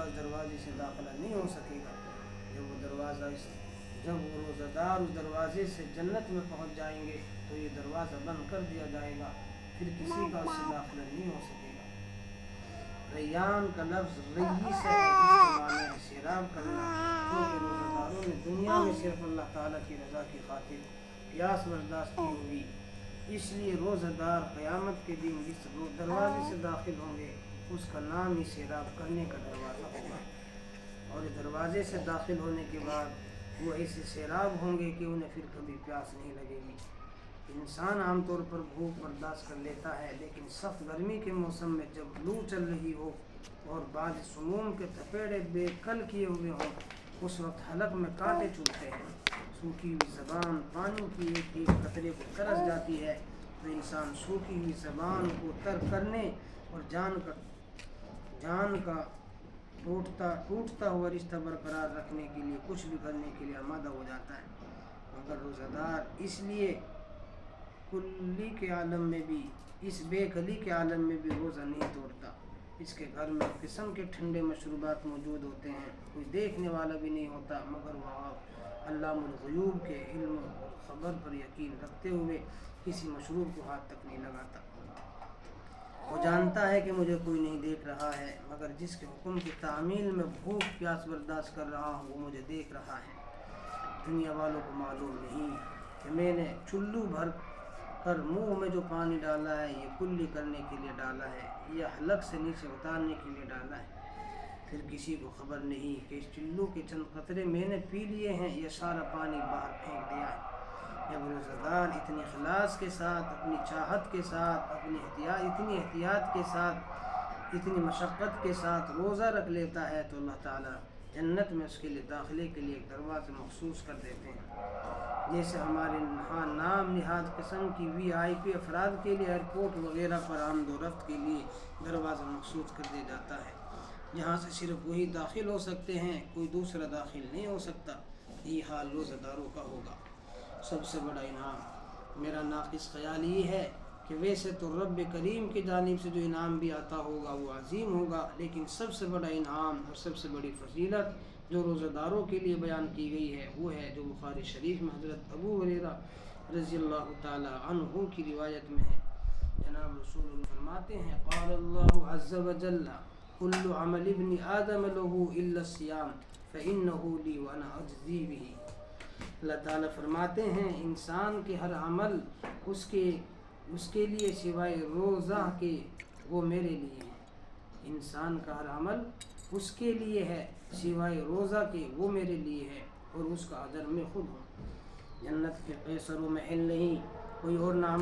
का उस दरवाजे से दाखिला नहीं हो सकेगा। जब वो रोज़ादार उस दरवाजे से जन्नत में पहुंच जाएंगे तो ये दरवाज़ा बंद कर दिया जाएगा, फिर किसी का उससे दाखिला नहीं हो सकेगा। रैयान का लफ्ज़ रईस है, इसके माने है सैराब करना, क्योंकि रोज़ादारों ने दुनिया में सिर्फ अल्लाह ताला की रज़ा की खातिर प्यास बर्दाश्त की होगी, इसलिए रोज़ादार क़यामत के दिन जिस दरवाजे से दाखिल होंगे उसका नाम ही सैराब करने का दरवाज़ा होगा। और इस दरवाजे से दाखिल होने के बाद वो ऐसे सैराब होंगे कि उन्हें फिर कभी प्यास नहीं लगेगी। इंसान आमतौर पर भूख बर्दाश्त कर लेता है, लेकिन सख्त गर्मी के मौसम में जब लू चल रही हो और बाद सुमूम के थपेड़े बेकल किए हुए हों, उस वक्त हलक में कांटे चुभते हैं, सूखी हुई ज़बान पानी की एक एक कतरे को तरस जाती है, तो इंसान सूखी हुई ज़बान को तर करने और जान का टूटता हुआ रिश्ता बरकरार रखने के लिए कुछ भी करने के लिए आमादा हो जाता है। मगर रोज़ादार इसलिए कुल्ली के आलम में भी, इस बेकली के आलम में भी रोज़ा नहीं तोड़ता। इसके घर में किस्म के ठंडे मशरूबात मौजूद होते हैं, कोई देखने वाला भी नहीं होता, मगर वह अल्लामुल ग़ुयूब के इल्म और ख़बर पर यकीन रखते हुए किसी मशरूब को हाथ तक नहीं लगाता। वो जानता है कि मुझे कोई नहीं देख रहा है, मगर जिसके हुक्म की तामील में भूख प्यास बर्दाश्त कर रहा हूँ वो मुझे देख रहा है। दुनिया वालों को मालूम नहीं कि मैंने चुल्लू भर कर मुंह में जो पानी डाला है ये कुल्ली करने के लिए डाला है या हलक से नीचे उतारने के लिए डाला है। फिर किसी को खबर नहीं कि इस चुल्लू के चंद कतरे मैंने पी लिए हैं या सारा पानी बाहर फेंक दिया है। जब रोज़ादार इतनी खलास के साथ, अपनी चाहत के साथ, इतनी एहतियात के साथ, इतनी मशक्क़त के साथ रोज़ा रख लेता है तो अल्लाह ताला जन्नत में उसके लिए दाखिले के लिए एक दरवाज़ा मखसूस कर देते हैं। जैसे हमारे यहाँ नाम निहाद किस्म की VIP अफराद के लिए एयरपोर्ट वगैरह पर आमदोरफ्त के लिए दरवाज़ा मखसूस कर दिया जाता है, जहाँ से सिर्फ वही दाखिल हो सकते हैं, कोई दूसरा दाखिल नहीं हो सकता। ये हाल रोज़ादारों का होगा। सबसे बड़ा इनाम मेरा नाक़िस ख़याल ये है कि वैसे तो रब करीम की जानिब से जो इनाम भी आता होगा वो अजीम होगा, लेकिन सबसे बड़ा इनाम और सबसे बड़ी फजीलत जो रोज़ादारों के लिए बयान की गई है वो है जो बुखारी शरीफ में हज़रत अबू हुरैरा रज़ियल्लाहु ताला अन्हु की रिवायत में है। जनाब रसूल फरमाते हैं, क़ाल अल्लाहु अज़्ज़ा व जल्ला कुल्लु अमल इब्नि आदम लहू इल्ला सियाम फ़इन्नहु ली व अना अज्ज़ी बिही। अल्लाह ताला फरमाते हैं, इंसान के हर अमल उसके लिए सिवाय रोज़ा के वो मेरे लिए है। इंसान का हर अमल उसके लिए है सिवाय रोज़ा के वो मेरे लिए है और उसका अजर मैं खुद हूँ। जन्नत के कैसरों में हिल नहीं, कोई और ना